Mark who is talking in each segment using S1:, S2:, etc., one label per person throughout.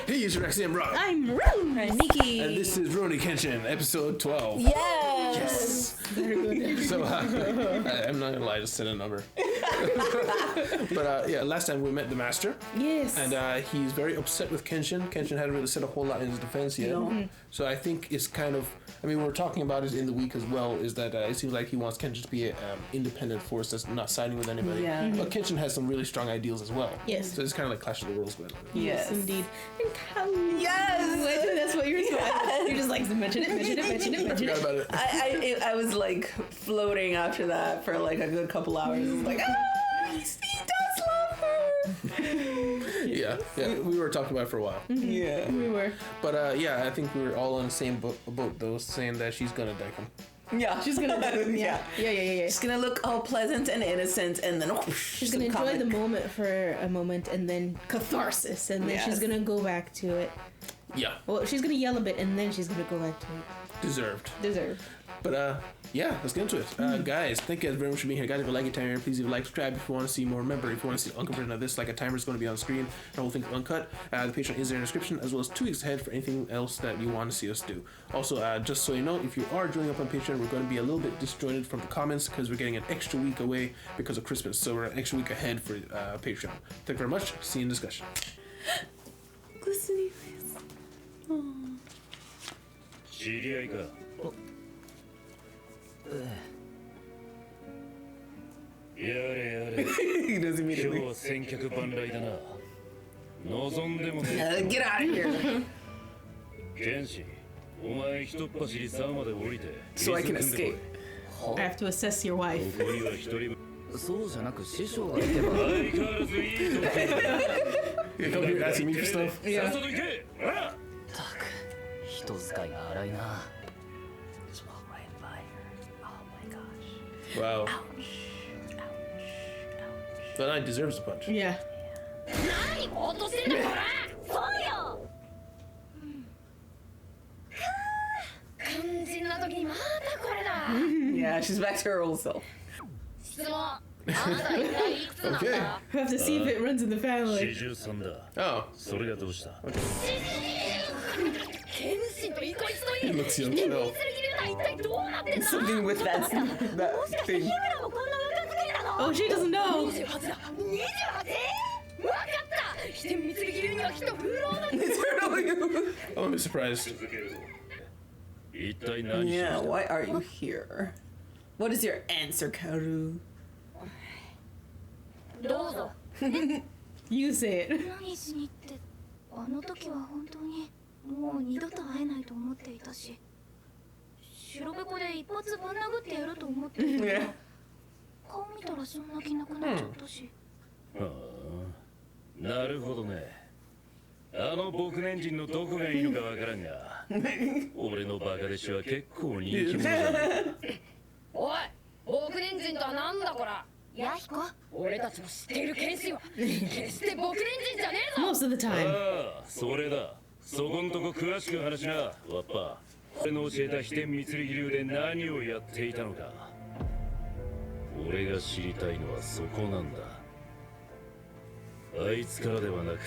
S1: Hey, it's Rexy, I'm Rob.
S2: I'm Rurouni.
S3: I'm Nikki.
S1: And this is Rurouni Kenshin, episode 12.
S3: Yes.
S1: So, I'm not gonna lie, just send a number. But yeah, last time we met the master.
S2: Yes.
S1: And he's very upset with Kenshin. Kenshin hadn't really said a whole lot in his defense yet. So I think it's kind of, I mean, we were talking about it in the week as well, is that it seems like he wants Kenshin to be an independent force that's not siding with anybody.
S3: Yeah.
S1: But Kenshin has some really strong ideals as well.
S2: Yes.
S1: So it's kind of like Clash of the Worlds going on.
S2: Yes, indeed. And Kyle.
S3: Yes.
S2: That's what you're saying.
S3: Yes.
S2: You're just like, mention it.
S1: I forgot about it.
S3: I was like floating after that for like a good couple hours. It was like, he does love her.
S1: Yeah, we were talking about it for a while.
S3: Yeah.
S2: We were.
S1: But yeah, I think we were all on the same boat though, saying that she's gonna deck him.
S3: Yeah.
S2: She's gonna. Yeah.
S3: She's gonna look all pleasant and innocent, and then
S2: she's gonna enjoy the moment for a moment, and then catharsis, and then she's gonna go back to it.
S1: Yeah.
S2: Well, she's gonna yell a bit, and then she's gonna go back to it.
S1: Deserved. But yeah, let's get into it. Guys, thank you guys very much for being here. Guys, if you like it, timer, please leave a like, subscribe if you want to see more. Remember, if you want to see the uncut version of this, like a timer is going to be on the screen, and the whole thing is uncut. The Patreon is there in the description, as well as 2 weeks ahead for anything else that you want to see us do. Also, just so you know, if you are joining up on Patreon, we're going to be a little bit disjointed from the comments because we're getting an extra week away because of Christmas. So we're an extra week ahead for Patreon. Thank you very much. See you in discussion.
S3: Glistening face. Aww.
S4: 知り合いか。やれやれ。
S3: He doesn't
S4: 今日
S3: immediately.
S4: は千客万来だな。望んでもね。
S3: Get out of here.
S4: 剣士、お前ひとっ走り沢まで降りて。
S3: So I can escape.
S2: I have to assess your wife.
S4: ここには一人分。
S5: そうじゃなく師匠がいてば
S4: 相変わらずいいとこ。
S1: You come here asking me for stuff?
S4: さっさと行け。ほら。
S5: たく人使いが荒いな。Just walk right by her. Oh my gosh.
S1: Wow.
S3: Ouch.
S1: That knight deserves a punch.
S2: Yeah.
S6: 何ぼーっとしてんだこらそうよ肝心な時にまたこれだ
S3: Yeah, she's back to her old self.
S6: 質問あなた一体いくつなんだ
S1: Okay.
S2: We have to see if it runs in the family.
S4: 43だ。
S1: Oh.
S4: それがどうした。
S6: 謙信とイコイツとい
S1: He
S6: い
S1: looks young
S6: 秘密
S1: still.
S6: すぎるのは一体どうなってんだ
S3: Something with that
S6: もしかして日
S3: thing.
S6: 村もこんな若作りなの
S2: Oh, she doesn't know.
S6: 28だ 28? わかった飛天蜜流にはきっと風浪だ
S3: Literally.
S1: I won't be surprised.
S4: 一体何し
S3: Yeah,
S4: た。
S3: why are you here? What is your answer, Karu?
S6: どうぞ
S2: You say it.
S6: 何しにってあの時は本当にもう二度と会えないと思っていたし白べこで一発ぶん殴ってやると思っていた
S3: Yeah.
S6: 顔見たらそんな気なくなっちゃったし、
S4: はあ、なるほどね。あの牧年人のどこがいいのかわからんが、俺のバカ弟子は結構人気者じゃない。
S6: おい牧年人とはなんだこらヤヒコ俺たちも知っている剣士は決して牧年人じゃねえぞ
S2: Most of the time.
S4: ああ、それだ。そこんとこ詳しく話しな、わっぱ。俺の教えた飛天蜜力流で何をやっていたのか。俺が知りたいのはそこなんだ。あいつからではなく、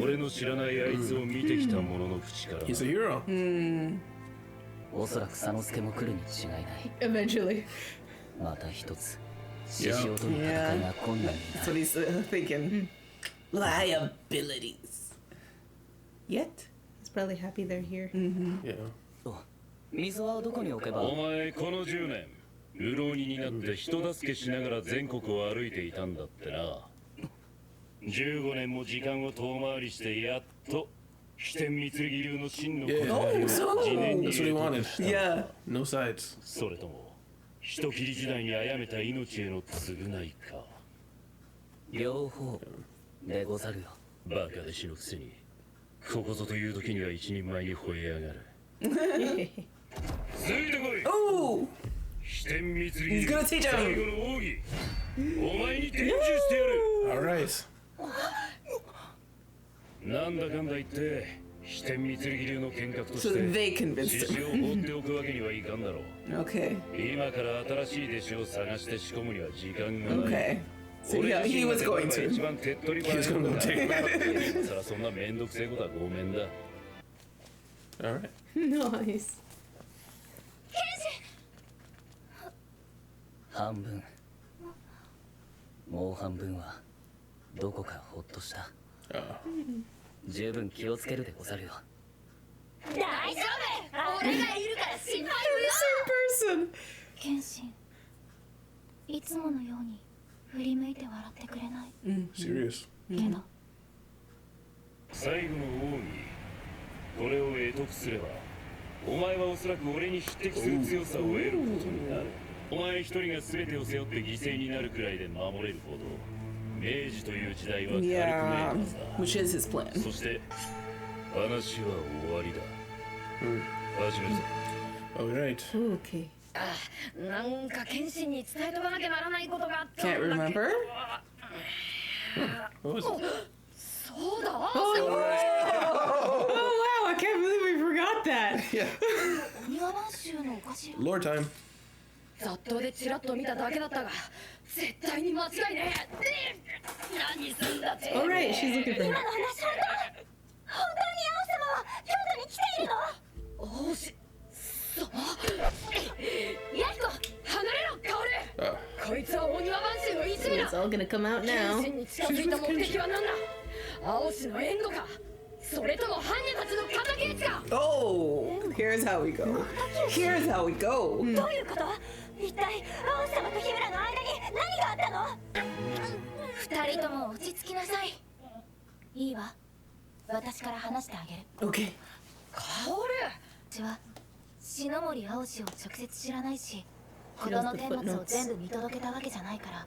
S4: 俺の知らないあいつを見てきた者の口から。
S1: He's a hero.
S5: おそらく佐之助も来るに違いない。
S2: Eventually.
S5: また一つ獅子王との戦いが困難にな
S3: That's
S5: る。
S3: what he's thinking. Liabilities. Yet?
S2: He's probably happy they're here.
S1: Yeah.
S5: 水はどこに置けば。
S4: お前この10年、流浪人になって人助けしながら全国を歩いていたんだってな。15年も時間を遠回りしてやっと飛天蜜力流の真の
S1: Yeah.
S4: 答えを
S3: Oh,
S4: 次年に
S1: That's what he wanted.
S4: した。
S3: Yeah.
S1: No sides.
S4: それとも人斬り時代に殺めた命への償いか。
S5: 両方でござるよ。
S4: バカ弟子のくせにここぞという時には一人前に吠え上がる。ついてこい。
S3: Oh!
S4: 飛天蜜力
S3: He's
S4: 流
S3: gonna teach
S4: 最
S3: him.
S4: 後の奥義。お前に伝授してやる。
S1: Alright.
S4: なんだかんだ言って飛天蜜力流の見学とし
S3: So
S4: て
S3: they convinced
S4: 獅子を
S3: him.
S4: 放っておくわけにはいかんだろう。
S3: Okay.
S4: 今から新しい弟子を探して仕込むには時間がない。
S3: Okay. So yeah, he was going to.
S1: He's gonna go take him out.
S4: そらそんなめんどくせえことはごめんだ。
S1: All right.
S2: Nice.
S5: 半分もう半分はどこかほっとした。十分気をつけるでござるよ。
S6: 大丈夫、俺がいるから心配無用。剣心、いつものように振り向いて笑ってくれない。
S1: Serious.
S6: けど
S4: 最後の奥義、これを得得すれば、お前はおそらく俺に匹敵する強さを得ることになる。お前一人が全てを背負って犠牲になるくらいで守れるほど、明治という時代は軽くねえ
S3: Yeah,
S4: はずだ。
S3: which is his plan.
S4: そして話は終わりだ。始めるぞ。
S1: All right.
S2: Okay.
S7: なんか剣心に伝えとかなきゃならないことがあったん
S3: Can't
S7: だけど。
S3: remember?
S1: What was it?
S7: そうだ。
S2: Oh wow! I can't believe we forgot that.
S1: Yeah.
S6: 庭番衆のお頭。
S1: Lore time.
S7: 雑踏でチラッと見ただけだったが、絶対に間違いねえ。何すんだって。
S2: All right, she's looking for
S6: 今
S2: him.
S6: の話本当？本当に王様は京都に来ているの？
S7: 王子様。ヤヒコ、離れろ、カオル。こいつはお庭番衆の一味だ。
S2: It's all gonna come out now.
S7: 剣心に近づいた目的は何だ。青氏の援護か、それとも犯人たちの敵討ちか。
S3: Oh, here's how we go. Here's how we go.
S6: どういうこと？一体王様と日村の間に何があったの？二人とも落ち着きなさい。いいわ、私から話してあげる。
S3: Okay.
S7: カオル。
S6: 私は篠森青氏を直接知らないし、事の顛末を全部見届けたわけじゃないから、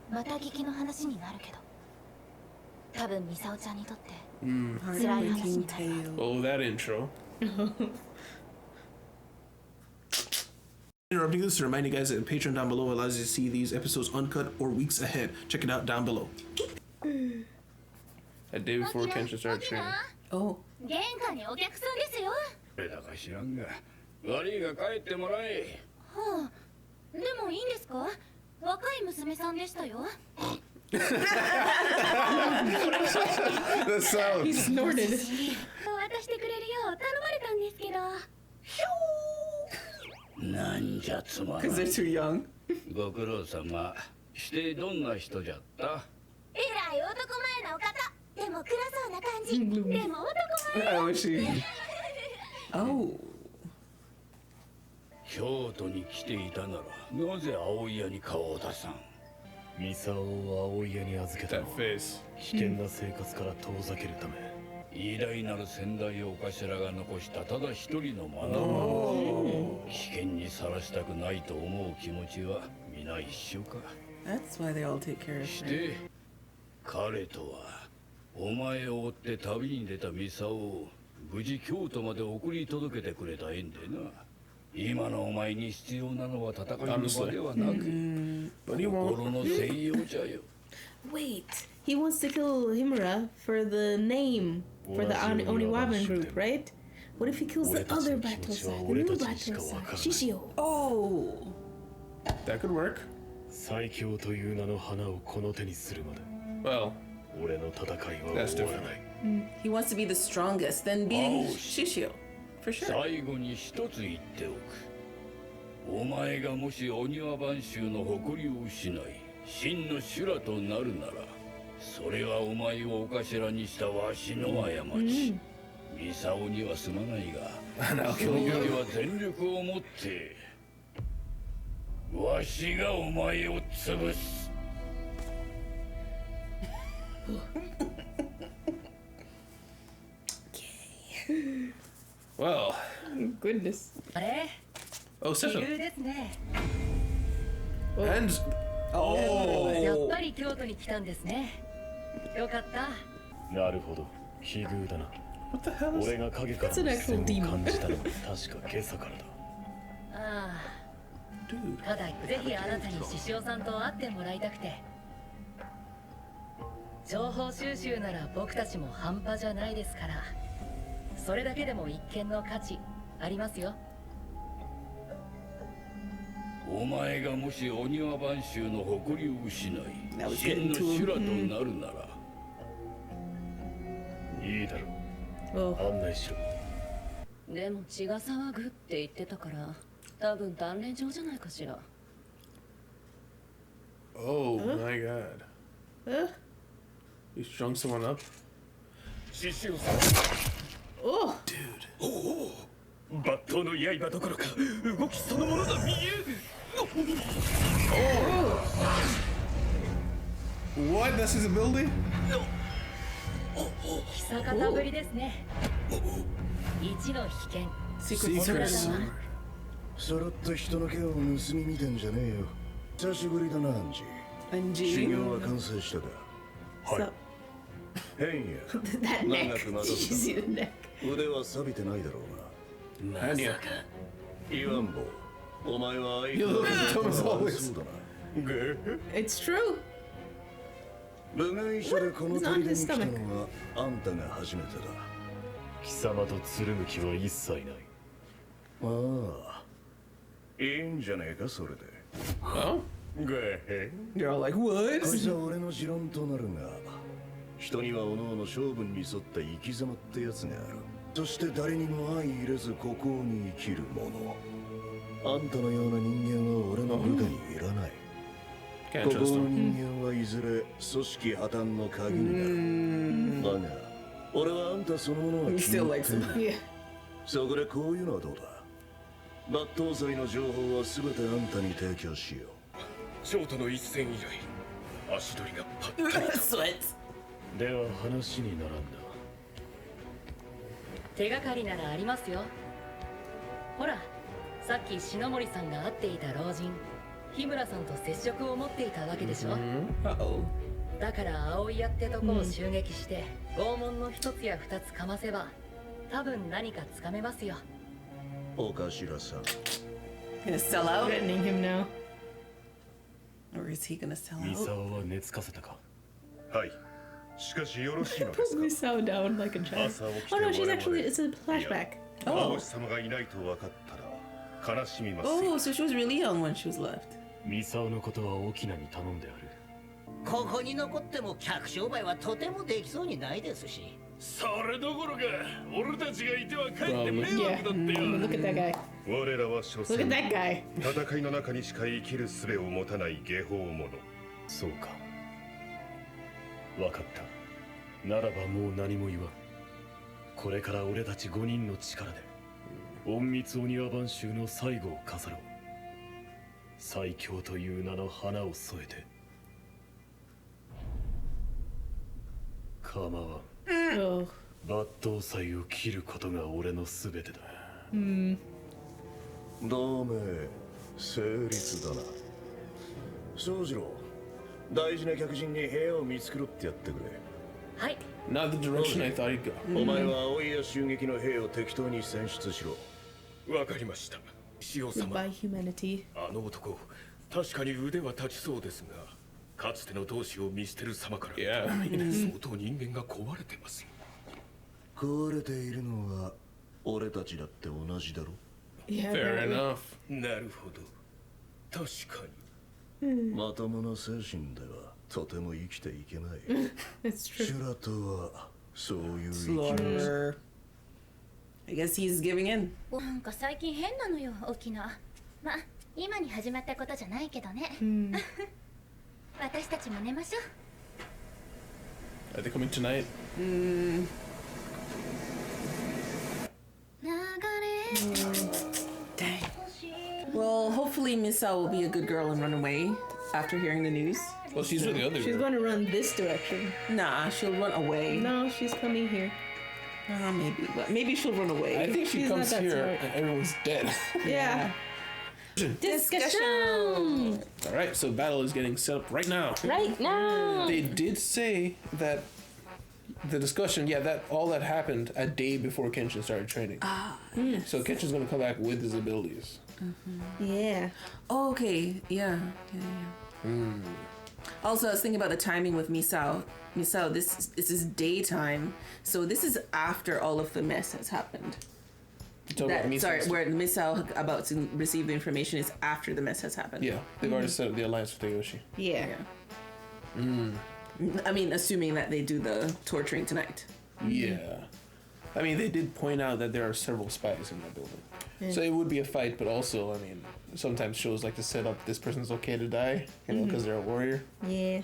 S6: また聞きの話になるけど、多分ミサオちゃんにとって辛い話になる。
S1: Oh, that intro. Interrupting this to remind you guys that Patreon down below allows you to see these episodes uncut or weeks ahead. Check it out down below. A day before Kenshin started training.
S3: Oh.
S6: 玄関にお客さんですよ。
S4: 誰だか知らんが、悪いが帰ってもらえ。
S6: はあ、でもいいんですか？若い娘さんでしたよ。
S1: The sound.
S2: He snorted.
S6: 渡してくれるよう頼まれたんですけど。
S4: なんじゃつまら
S3: Because
S4: ん。
S3: they're too young.
S4: ご苦労様。してどんな人じゃった？
S6: えらい男前なお方。でも暗そうな感じ。でも男前。
S3: Oh, is she? Oh.
S4: 京都に来ていたなら、なぜAoiyaに顔を出さん？Misao
S8: をAoiyaに預けた
S1: That
S8: のは
S1: face.
S8: 危険な生活から遠ざけるため。
S4: 偉大なる先代お頭が残したただ一人の学ぶ。危険にさらしたくないと思う気持ちは皆一緒か。
S3: That's why they all take care of
S4: し
S3: her.
S4: て彼とはお前を追って旅に出たMisaoを無事京都まで送り届けてくれた縁でな。今のお前に必要なのは戦いの場ではなく、
S1: But he won't.
S4: 心の専用じゃよ。
S2: Wait, he wants to kill Himura for the name for the Oniwaban group, right? What if he kills the other battle side, the new battle side, Shishio?
S3: Oh.
S1: That could work.
S8: 最強という名の花をこの手にするまで
S1: Well,
S8: 俺の戦いは
S1: that's
S8: 終わら
S1: different.
S8: ない。
S3: He wants to be the strongest, then be Shishio. For sure.
S4: 最後に一つ言っておく。お前がもしお庭番衆の誇りを失い真の修羅となるなら、それはお前をお頭にしたわしの過ち。Misaoにはすまないが、その時は全力をもってわしがお前を潰す。
S1: Well.
S2: Goodness.
S7: あれ、
S1: Oh,
S7: 奇
S1: Session.
S7: 遇ですね。
S1: And
S7: やっぱり京都に来たんですね。よかった。
S8: なるほど、奇遇だな。
S1: what the hell is
S8: 俺が影から
S2: That's an
S8: の
S2: actual
S8: 視線を
S2: demon.
S8: 感じたのは確か今朝からだ。
S7: あ
S1: dude?
S7: あ、ただぜひあなたに獅子雄さんと会ってもらいたくて。情報収集なら僕たちも半端じゃないですから、それだけでも一見の価値ありますよ。
S9: お前がもしお庭番衆の誇りを失い
S3: That was
S9: 真
S3: getting
S9: の
S3: to
S9: 修羅
S3: him.
S9: となるなら
S8: いいだろ
S2: Oh.
S8: う案内しろ
S7: でも血が騒ぐって言ってたから多分鍛錬場じゃないかしら
S1: Oh my god. You strung someone up?
S8: 獅子王さん
S2: Oh.
S8: 抜刀の刃どころか動きそのものが見える
S1: What? That's his ability?
S7: 久方ぶりですね一の被験
S1: Secret sword.
S8: さらった人の毛を盗み見てんじゃねえよ久しぶりだなアンジ
S3: Anji.
S8: 修行は完成したか
S2: So,
S8: 変や
S2: that
S8: 長
S2: neck.
S8: く待た
S2: Did you
S8: せ
S2: see the neck?
S8: た腕は錆びてないだろうな
S1: Anya.
S8: イワンボお前は相
S1: You
S8: 変
S1: look
S8: わら
S1: at
S8: ず
S1: Thomas
S8: 頭が悪
S1: always.
S8: そうだな
S2: It's true.
S8: 部外者でこの
S2: What? It's on
S8: 砦
S2: his
S8: に来た
S2: stomach.
S8: のはあんたが初めてだ貴様とつるむ気は一切ないああいいんじゃねえかそれで
S1: Oh?
S8: がへ
S3: They're all like,
S8: こ
S3: what?
S8: いつは俺の持論となるが人には各々勝負に沿った生き様ってやつがあるそして誰にも相入れず孤高に生きる者あんたのような人間は俺の部下にいらない
S1: Can't
S8: 孤高
S1: trust
S8: の
S1: him.
S8: 人間はいずれ組織破綻の鍵になるだが俺はあんたそのものは
S3: He
S8: 決
S3: still
S8: まっ
S3: likes
S8: てい
S3: him.
S8: る
S2: Yeah.
S8: そこでこういうのはどうだ抜刀罪の情報は全てあんたに提供しよう
S10: ショートの一戦以来足取りがパッ
S3: Sweat.
S8: では話にならんだ
S7: 手がかりならありますよほらさっき篠森さんが会っていた老人日村さんと接触を持っていたわけでしょ
S3: Uh-oh.
S7: だから青いやってとこを襲撃して拷問の一つや二つかませば多分何かつかめますよ
S8: お頭さん
S3: Gonna sell out?
S2: Threatening him now.
S3: Or is he gonna sell
S8: ミ
S3: out?
S8: サオは寝つかせたか
S10: はいしかしよろしいので
S2: Put
S10: すか
S2: Misao down like a child.
S10: 朝起きて
S2: Oh no, she's
S10: 我々
S2: actually, it's a flashback.
S10: 青星様がいないと分かったら悲しみます
S3: Oh, so she was really young when she was left.
S8: ミサオのことは沖縄に頼んである
S5: ここに残っても客商売はとてもできそうにないですし
S10: それどころか俺たちがいてはかえって迷
S2: Yeah.
S10: 惑だってよ
S2: Look at that guy.
S10: 我らは所
S2: Look at
S10: 詮
S2: that guy.
S10: 戦いの中にしか生きる術を持たない下法者
S8: そうかわかったならばもう何も言わんこれから俺たち5人の力で隠密お庭番衆の最後を飾ろう最強という名の花を添えて構わん
S2: Oh.
S8: 抜刀祭を切ることが俺の全てだ 同盟成立だな庄次郎大事な客人に部屋を見繕ってやってくれ
S7: はい
S1: Not the direction I thought he'd go.
S8: お前は青いや襲撃の兵を適当に選出しろ
S10: わかりました塩様
S2: Goodbye, humanity.
S10: あの男確かに腕は立ちそうですがかつての同志を見捨てる様から
S1: Yeah.
S10: 相当人間が壊れてます
S8: 壊れているのは俺たちだって同じだろ
S2: Yeah.
S1: Fair
S2: apparently.
S1: enough.
S10: なるほど確かに
S8: まともな精神ではとても生きていけない
S2: It's
S8: シ
S2: true.
S8: ュラとはそういう生き物
S3: Slaughter. I guess he's giving in.
S6: なんか最近変なのよ沖縄まあ今に始まったことじゃないけどね私たちも寝ましょう
S1: Are they coming tonight?
S3: Dang. Well, hopefully Misao will be a good girl and run away after hearing the news.
S1: Well, she's with the other
S2: She's
S1: girl.
S2: going to run this direction.
S3: Nah, she'll run away.
S2: No, she's coming here.
S3: Maybe, but maybe she'll run away.
S1: I think she
S2: She's not
S1: comes
S2: that
S1: here
S2: smart.
S1: and everyone's dead.
S2: Yeah. Discussion.
S1: All right, so battle is getting set up right now.
S2: Right now.
S1: They did say that the discussion, that all that happened a day before Kenshin started training. So Kenshin's gonna come back with his abilities.
S2: Yeah.
S3: Oh, okay. Yeah. Also, I was thinking about the timing with Misao. Misao, this is daytime, so this is after all of the mess has happened. where Misao about to receive the information is after the mess has happened.
S1: Yeah, they've already set up the alliance with Aoiya.
S2: Yeah.
S3: I mean, assuming that they do the torturing tonight.
S1: Yeah. I mean, they did point out that there are several spies in that building. So it would be a fight, but also, I mean, sometimes shows like to set up this person's okay to die, you know, because they're a warrior.
S2: Yeah.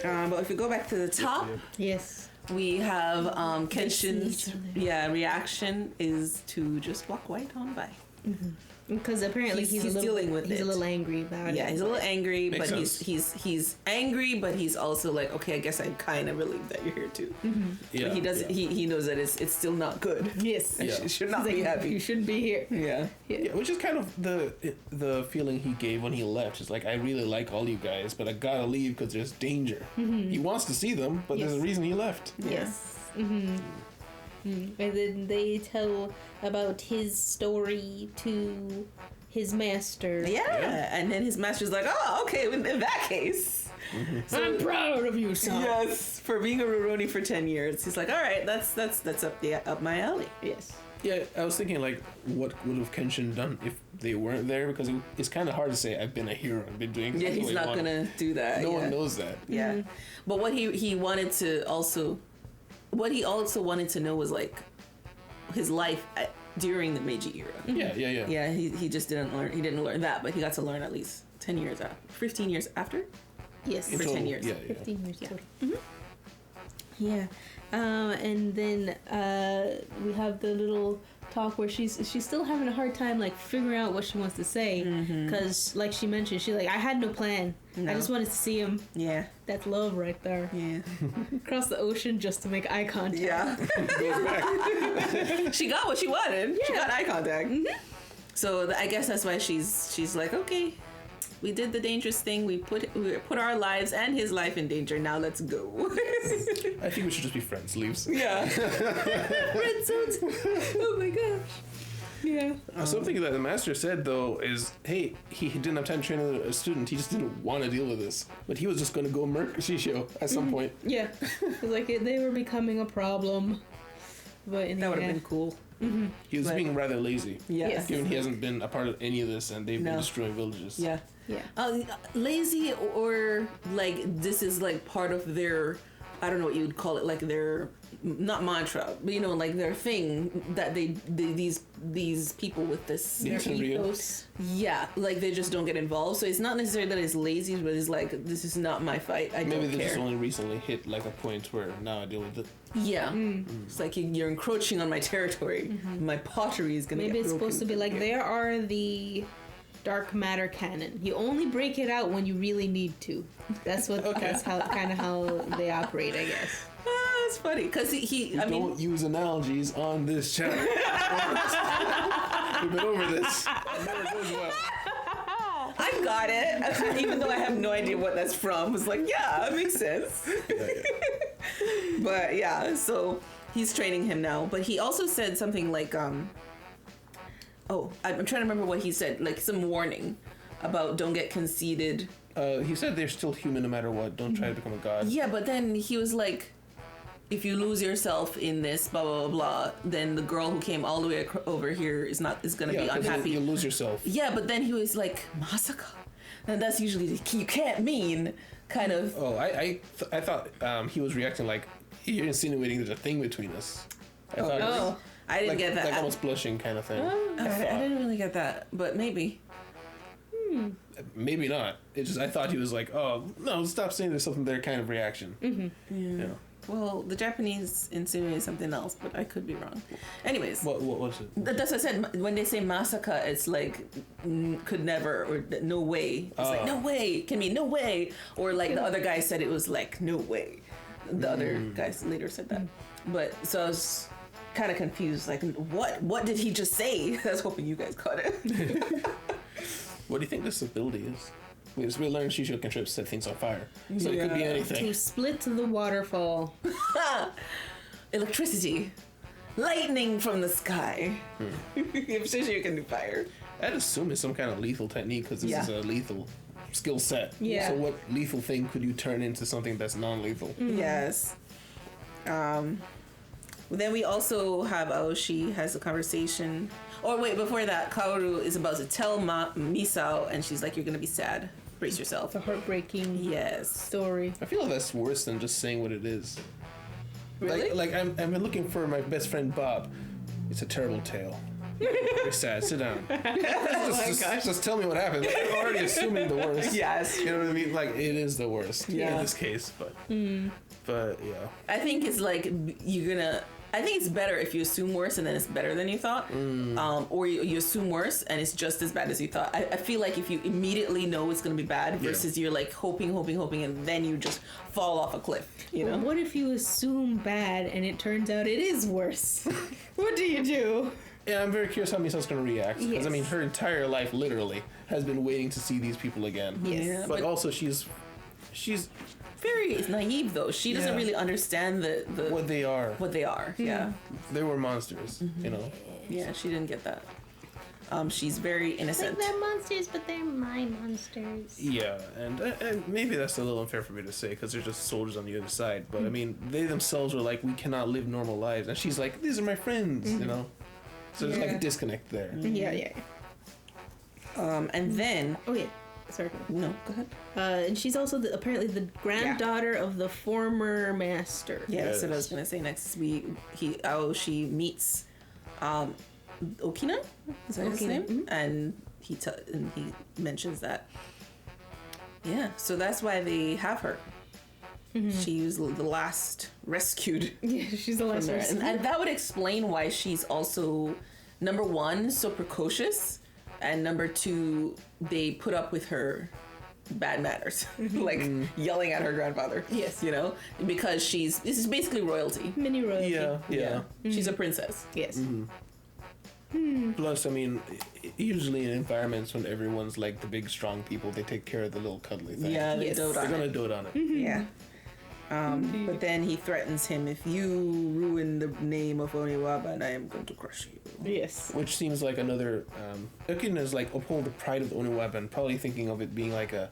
S3: But if we go back to the top,
S2: Yes.
S3: we have Kenshin's reaction is to just walk right on by.
S2: Because apparently he's a little,
S3: dealing with
S2: he's
S3: it.
S2: a little angry about it.
S3: Yeah, he's a little angry,
S1: Makes
S3: but
S1: sense.
S3: he's angry, but he's also like, okay, I guess I'm kind of relieved that you're here too.
S1: Yeah,
S3: But he does.
S1: yeah.
S3: He knows that it's still not good.
S2: Yes.
S1: Yeah.
S3: Should not
S2: He's
S3: be
S2: like,
S3: happy.
S2: you shouldn't be here.
S3: Yeah.
S1: Yeah, which is kind of the feeling he gave when he left. It's like, I really like all you guys, but I gotta leave because there's danger. He wants to see them, but there's a reason he left.
S2: Yes. And then they tell about his story to his master.
S3: Yeah. And then his master's like, oh, okay, in that case.
S2: I'm proud of you, son.
S3: Yes, for being a Rurouni for 10 years. He's like, all right, that's up my alley.
S2: Yes.
S1: Yeah, I was thinking, like, what would have Kenshin done if they weren't there? Because it's kind of hard to say, I've been a hero, I've been doing
S3: Yeah,
S1: exactly
S3: he's
S1: what I
S3: not
S1: want.
S3: gonna do that.
S1: No
S3: yeah.
S1: one knows that.
S3: Yeah. But what he wanted to also, what he also wanted to know was like his life during the Meiji era.
S1: Yeah.
S3: Yeah, he just didn't learn. He didn't learn that, but he got to learn at least 10 years after, 15 years after.
S2: Yes.
S1: In
S3: For
S1: total,
S3: 10 years.
S1: Yeah.
S2: 15 years total. Yeah. And then we have the little talk where she's still having a hard time like figuring out what she wants to say because like she mentioned, she's like, I had no plan. I just wanted to see him.
S3: Yeah.
S2: That's love right there.
S3: Yeah.
S2: Across the ocean just to make eye contact.
S3: Yeah. She got what she wanted. She got eye contact. So I guess that's why she's like, okay, we did the dangerous thing. We put our lives and his life in danger. Now let's go.
S1: I think we should just be friends. Leaves.
S3: Yeah.
S2: Red zones. Oh my gosh. Yeah.
S1: Something that the master said though is, hey, he didn't have time to train a student. He just didn't want to deal with this, but he was just going to go murk Shishio at some point.
S2: Yeah. Like they were becoming a problem. But in
S3: That would
S2: the
S3: have
S2: end,
S3: been cool.
S1: He was
S3: But-
S1: being rather lazy.
S3: Yeah.
S2: Yes.
S1: Given he hasn't been a part of any of this and they've been
S3: No.
S1: destroying villages.
S3: Yeah.
S2: Yeah.
S3: Lazy or like this is like part of their, I don't know what you would call it, like their not mantra, but you know, like their thing that these people with this
S1: Yeah.
S2: Ethos.
S3: yeah, like they just don't get involved. So it's not necessarily that it's lazy, but it's like this is not my fight. I
S1: Maybe
S3: don't
S1: they
S3: care.
S1: just only recently hit like a point where now I deal with it.
S3: Yeah, it's like you're encroaching on my territory. My pottery is gonna.
S2: Maybe
S3: get
S2: it's
S3: broken.
S2: supposed to be like there are the dark matter cannon. You only break it out when you really need to. That's what. That's how kind of how they operate, I guess.
S3: Ah, it's funny because I mean,
S1: Don't use analogies on this channel. We've been over this. It never goes well.
S3: I got it. Even though I have no idea what that's from, it's like, yeah, it makes sense. But yeah, so he's training him now. But he also said something like, I'm trying to remember what he said, like some warning about don't get conceited.
S1: He said they're still human no matter what. Don't try to become a god.
S3: Yeah, but then he was like, if you lose yourself in this, blah blah blah, blah, then the girl who came all the way over here is gonna be
S1: 'cause
S3: unhappy.
S1: you lose yourself.
S3: Yeah, but then he was like, Masaka. And that's usually the key. You can't mean kind of.
S1: Oh, I thought he was reacting like, you're insinuating there's a thing between us. I thought it was
S3: Oh, I didn't
S1: like,
S3: get that.
S1: like almost blushing kind of thing.
S3: I didn't really get that, but maybe.
S1: Maybe not. It's just I thought he was like, oh no, stop saying there's something there kind of reaction.
S3: Yeah.
S1: Yeah.
S3: Well, the Japanese insinuate something else, but I could be wrong. Anyways,
S1: What was it?
S3: that's what I said. When they say masaka, it's like could never or no way. It's like no way. Can mean no way. Or like the other guy said it was like no way. The other guys later said that. But so I was kind of confused. Like what did he just say? I was hoping you guys caught it.
S1: What do you think this ability is? We learned Shishio can set things on fire, so it could be anything.
S2: To split the waterfall.
S3: Electricity. Lightning from the sky. If Shishio can do fire.
S1: I'd assume it's some kind of lethal technique because this
S3: Yeah.
S1: is a lethal skill set.
S2: Yeah.
S1: So what lethal thing could you turn into something that's non-lethal?
S3: Yes. Then we also have Aoshi has a conversation. Or wait, before that, Kaoru is about to tell Misao, and she's like, "You're gonna be sad. Brace yourself."
S2: It's a heartbreaking story.
S1: I feel like that's worse than just saying what it is.
S3: Really?
S1: Like I've been looking for my best friend Bob. It's a terrible tale. Very sad. Sit down. Just tell me what happened. Like, I'm already assuming the worst.
S3: Yes.
S1: You know what I mean? Like, it is the worst in this case, but yeah.
S3: I think it's like I think it's better if you assume worse and then it's better than you thought, or you assume worse and it's just as bad as you thought. I feel like if you immediately know it's going to be bad versus you're like hoping, and then you just fall off a cliff. You know?
S2: What if you assume bad and it turns out it is worse? What do you do?
S1: Yeah, I'm very curious how Misao's going to react. Because,
S2: Yes.
S1: I mean, her entire life, literally, has been waiting to see these people again.
S2: Yes.
S3: Yeah,
S1: But also, she's
S3: very naive though. She doesn't really understand
S1: what they are.
S3: What they are. Yeah.
S1: They were monsters, you know?
S3: Yeah, she didn't get that. She's very innocent.
S2: Like they're monsters, but they're my monsters.
S1: Yeah, and maybe that's a little unfair for me to say because they're just soldiers on the other side. But I mean, they themselves are like, we cannot live normal lives, and she's like, these are my friends, you know. So there's like a disconnect there.
S2: Yeah.
S3: And then
S2: Sorry.
S3: no, go ahead.
S2: And she's also apparently the granddaughter of the former master.
S3: Yeah, that's what I was gonna say. Next she meets Okina. Is that his name?
S2: Mm-hmm.
S3: And he mentions that. Yeah, so that's why they have her. She was the last rescued.
S2: Yeah, she's the last rescued.
S3: And that would explain why she's also, number one, so precocious, and number two, they put up with her bad manners, like yelling at her grandfather.
S2: Yes.
S3: You know, because this is basically royalty.
S2: Mini royalty.
S1: Yeah.
S3: She's a princess.
S2: Yes.
S1: Plus, I mean, usually in environments when everyone's like the big strong people, they take care of the little cuddly thing.
S3: Yeah,
S2: Yes.
S3: they're
S1: Gonna dote on it.
S3: Yeah. But then he threatens him, if you ruin the name of Oniwaban, I am going to crush you.
S2: Yes.
S1: Which seems like another. Okina is like uphold the pride of the Oniwaban, probably thinking of it being like a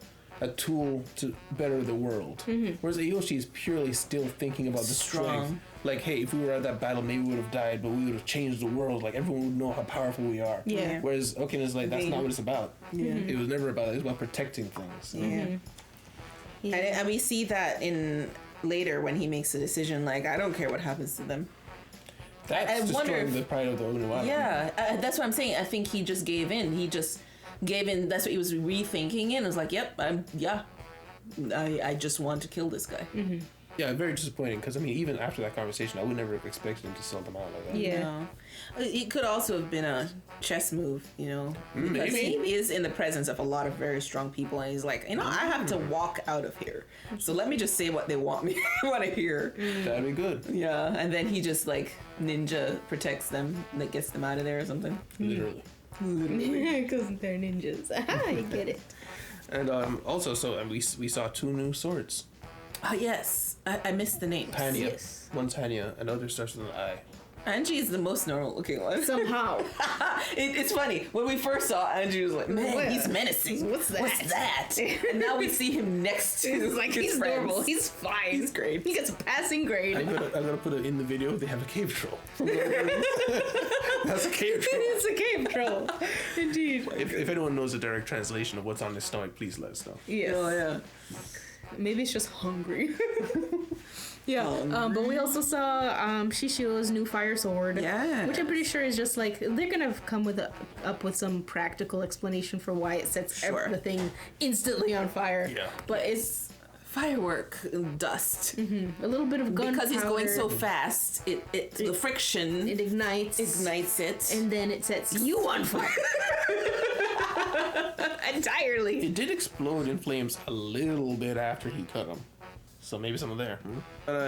S1: tool to better the world. Whereas Aoshi is purely still thinking about the strength. Like, hey, if we were at that battle, maybe we would have died, but we would have changed the world. Like, everyone would know how powerful we are.
S2: Yeah.
S1: Whereas Okina is like, that's not what it's about.
S3: Yeah.
S1: It was never about that. It was about protecting things.
S3: Yeah. And we see that in later when he makes a decision, like, I don't care what happens to them.
S1: That's
S3: wonder
S1: destroying the pride of the Oniwaban.
S3: Yeah, that's what I'm saying. I think he just gave in. That's what he was rethinking it. It was like, yep, I just want to kill this guy.
S1: Yeah, very disappointing because I mean, even after that conversation, I would never have expected him to sell them out like that.
S2: Yeah.
S3: No. It could also have been a chess move, you know, because
S1: Maybe.
S3: he is in the presence of a lot of very strong people, and he's like, I have to walk out of here, so let me just say what they want me want to hear.
S1: That'd be good.
S3: Yeah, and then he just like ninja protects them, like gets them out of there or something.
S1: Literally.
S2: Because they're ninjas. I get it.
S1: And also, we saw 2 new swords.
S3: Oh yes, I missed the names.
S1: Hanya.
S2: Yes.
S1: One's Hanya, another starts with an I.
S3: Angie is the most normal looking one.
S2: Somehow.
S3: It's funny. When we first saw Angie, was like, man,
S2: What?
S3: he's menacing.
S2: What's that?
S3: And now we see him next to
S2: It's like
S3: his
S2: he's
S3: friends.
S2: normal. He's fine.
S3: He's great.
S2: He gets a passing grade.
S1: I'm gonna put it in the video. They have a cave troll. That's a cave troll.
S2: It's a cave troll. Indeed.
S1: If anyone knows the direct translation of what's on his stomach, please let us know.
S2: Yes.
S3: Oh yeah.
S2: Maybe it's just hungry. Yeah. But we also saw Shishio's new fire sword.
S3: Yeah.
S2: Which I'm pretty sure is just like they're gonna come up with some practical explanation for why it sets everything instantly on fire.
S1: Yeah.
S3: But it's firework dust.
S2: A little bit of gunpowder.
S3: Because he's going so fast, the friction
S2: It ignites
S3: it.
S2: and then it sets you on fire. Entirely.
S1: It did explode in flames a little bit after he cut him. So maybe something there.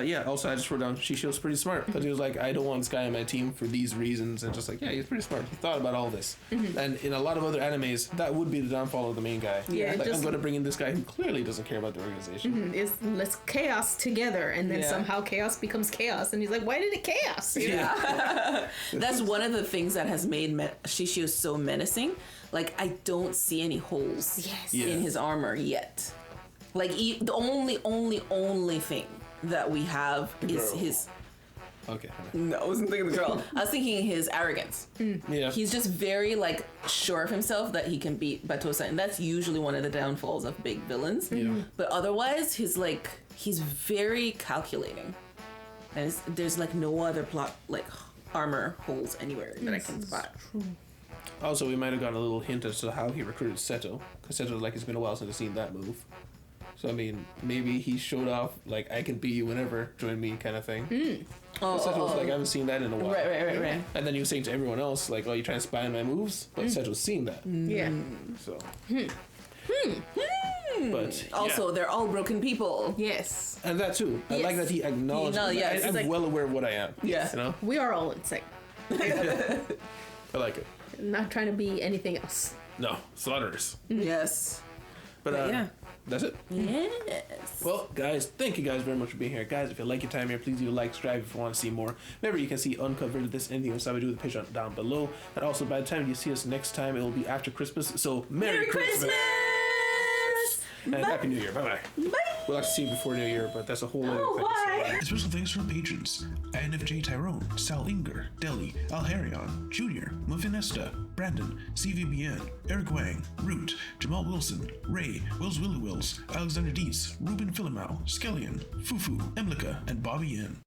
S1: Yeah, also I just wrote down Shishio's pretty smart. Because he was like, I don't want this guy on my team for these reasons. And just like, yeah, he's pretty smart. He thought about all this. And in a lot of other animes, that would be the downfall of the main guy.
S2: Yeah,
S1: like,
S2: just-
S1: I'm going to bring in this guy who clearly doesn't care about the organization.
S2: Let's chaos together, and then somehow chaos becomes chaos, and he's like, "Why did it chaos?" You know?
S3: That's one of the things that has made Shishio so menacing. Like, I don't see any holes in his armor yet. Like, the only thing that we have is his
S1: Okay.
S3: No, I wasn't thinking the girl. I was thinking his arrogance.
S1: Yeah.
S3: He's just very like sure of himself that he can beat Batosa, and that's usually one of the downfalls of big villains. But otherwise, he's very calculating, and there's like no other plot like armor holes anywhere that I can spot.
S1: Also, we might have gotten a little hint as to how he recruited Seto, because Seto, like, it's been a while since I've seen that move. So, I mean, maybe he showed off, like, I can beat you whenever, join me kind of thing. Seto was like, I haven't seen that in a while.
S3: Right.
S1: And then you were saying to everyone else, like, oh, you're trying to spy on my moves? But Seto's seeing that.
S2: Yeah.
S1: So. But
S3: also, they're all broken people.
S2: Yes.
S1: And that too. I like that he acknowledged I'm
S2: like,
S1: well aware of what I am.
S3: Yeah.
S1: You know?
S2: We are all insane.
S1: I like it.
S2: Not trying to be anything else.
S1: No, slaughterers.
S3: Yes.
S1: But
S3: yeah.
S1: That's it.
S3: Yes.
S1: Well, guys, thank you guys very much for being here. Guys, if you like your time here, please do like, subscribe if you want to see more. Remember, you can see uncut version of this, anything else I would do with the Patreon down below. And also, by the time you see us next time, it will be after Christmas. So, Merry Christmas! And Happy New Year. Bye-bye. Bye. We'll have to see you before New Year, but that's a whole other thing.
S2: Bye.
S1: Special thanks to our patrons: INFJ Tyrone, Sal Inger, Deli, Alharion, Jr., Muffinesta, Brandon, CVBN, Eric Wang, Root, Jamal Wilson, Ray, Wills Willy Wills, Alexander Deese, Ruben Philimau, Skellion, Fufu, Emlika, and Bobby Yin.